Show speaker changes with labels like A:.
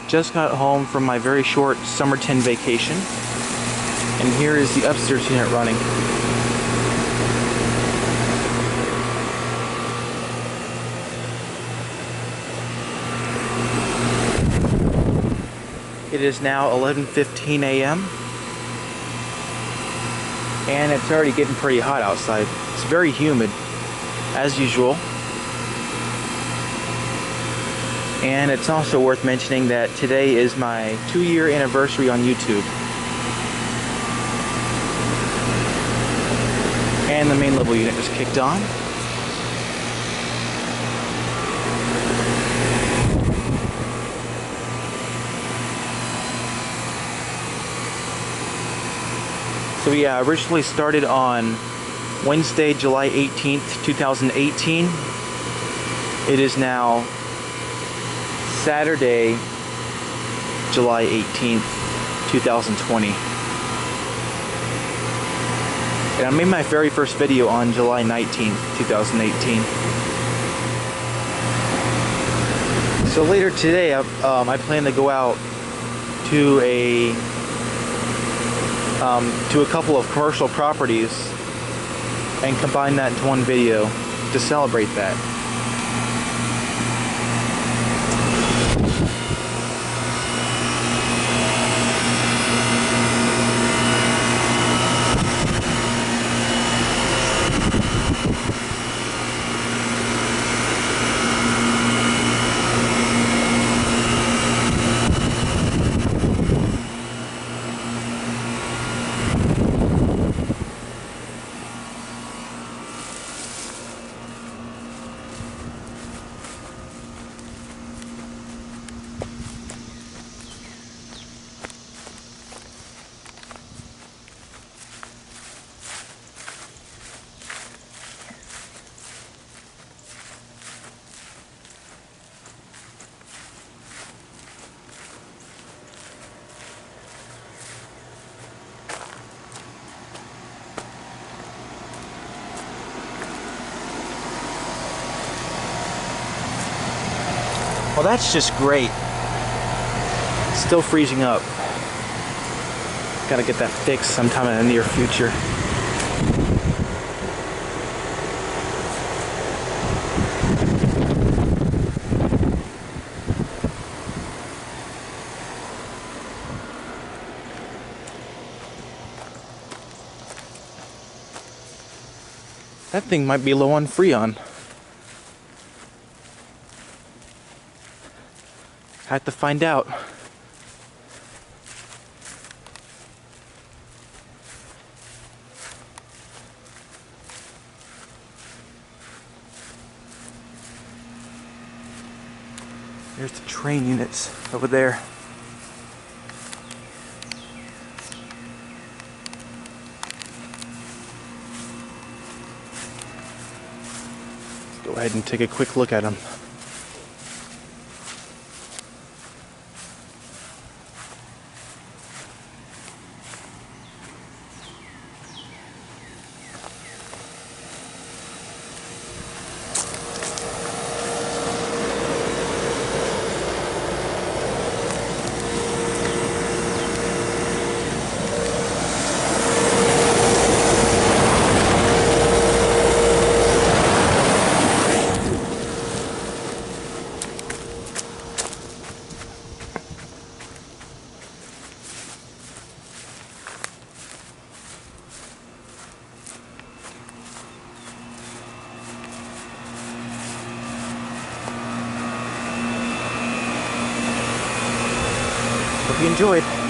A: Just got home from my very short summertime vacation, and here is the upstairs unit running. It is now 11:15 a.m. and it's already getting pretty hot outside. It's very humid, as usual. And it's also worth mentioning that today is my 2-year anniversary on YouTube. And the main level unit just kicked on. So yeah, I originally started on Wednesday, July 18th, 2018. It is now Saturday, July 18th, 2020. And I made my very first video on July 19th, 2018. So later today, I plan to go out to a couple of commercial properties and combine that into one video to celebrate that. Well, that's just great. Still freezing up. Gotta get that fixed sometime in the near future. That thing might be low on Freon. Have to find out. There's the Trane units over there. Let's go ahead and take a quick look at them. Hope you enjoyed.